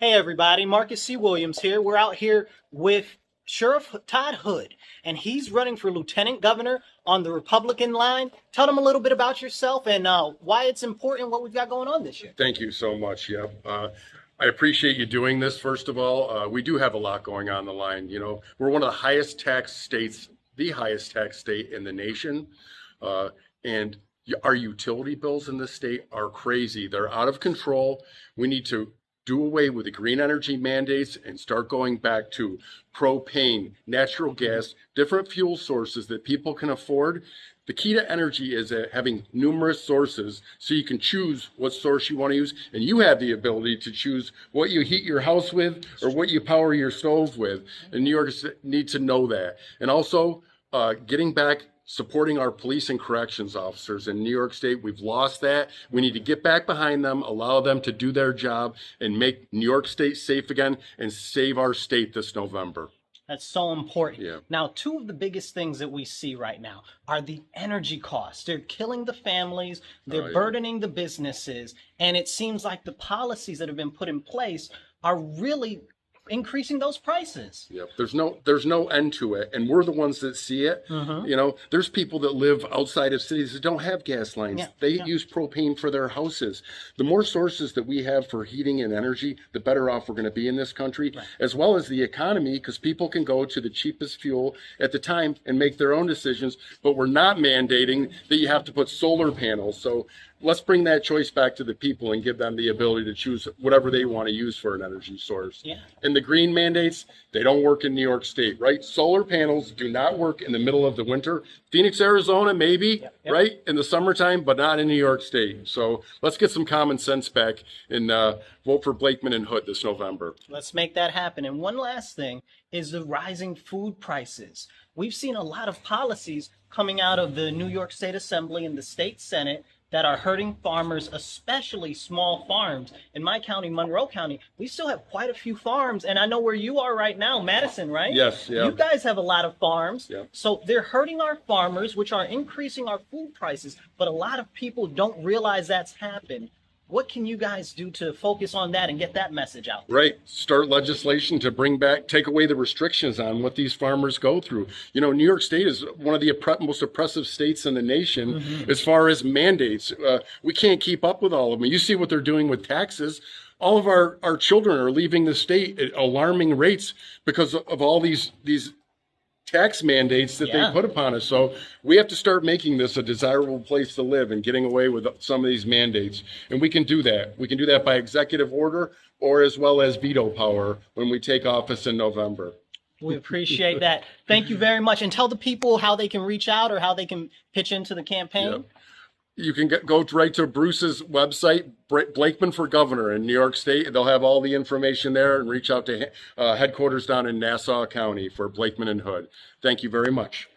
Hey everybody, Marcus C. Williams here. We're out here with Sheriff Todd Hood, and he's running for Lieutenant Governor on the Republican line. Tell them a little bit about yourself and why it's important, what we've got going on this year. Thank you so much. I appreciate you doing this. First of all, we do have a lot going on the line. You know, we're one of the highest tax states, the highest tax state in the nation, and our utility bills in this state are crazy. They're out of control. We need to do away with the green energy mandates and start going back to propane, natural gas, different fuel sources that people can afford. The key to energy is having numerous sources so you can choose what source you want to use, and you have the ability to choose what you heat your house with or what you power your stove with. And New Yorkers need to know that. And also getting back supporting our police and corrections officers in New York State. We've lost that. We need to get back behind them, allow them to do their job, and make New York State safe again and save our state this November. That's so important. Yeah. Now, two of the biggest things that we see right now are the energy costs. They're killing the families, they're burdening the businesses, and it seems like the policies that have been put in place are really increasing those prices. Yep. There's no end to it, and we're the ones that see it. You know, there's people that live outside of cities that don't have gas lines. They use propane for their houses. The more sources that we have for heating and energy, the better off we're going to be in this country, as well as the economy, because people can go to the cheapest fuel at the time and make their own decisions. But we're not mandating that you have to put solar panels. So let's bring that choice back to the people and give them the ability to choose whatever they want to use for an energy source. And the green mandates, they don't work in New York State, right? Solar panels do not work in the middle of the winter. Phoenix, Arizona, maybe, right? In the summertime, but not in New York State. So let's get some common sense back and vote for Blakeman and Hood this November. Let's make that happen. And one last thing is the rising food prices. We've seen a lot of policies coming out of the New York State Assembly and the State Senate that are hurting farmers, especially small farms. In my county, Monroe County, we still have quite a few farms. And I know where you are right now, Madison, right? Yes, yeah. You guys have a lot of farms. Yeah. So they're hurting our farmers, which are increasing our food prices. But a lot of people don't realize that's happened. What can you guys do to focus on that and get that message out? Right. Start legislation to take away the restrictions on what these farmers go through. You know, New York State is one of the most oppressive states in the nation as far as mandates. We can't keep up with all of them. You see what they're doing with taxes. All of our children are leaving the state at alarming rates because of all these tax mandates that they put upon us. So we have to start making this a desirable place to live and getting away with some of these mandates. And we can do that. We can do that by executive order or as well as veto power when we take office in November. We appreciate that. Thank you very much. And tell the people how they can reach out or how they can pitch into the campaign. Yep. You can go right to Bruce's website, Blakeman for Governor in New York State. They'll have all the information there, and reach out to headquarters down in Nassau County for Blakeman and Hood. Thank you very much.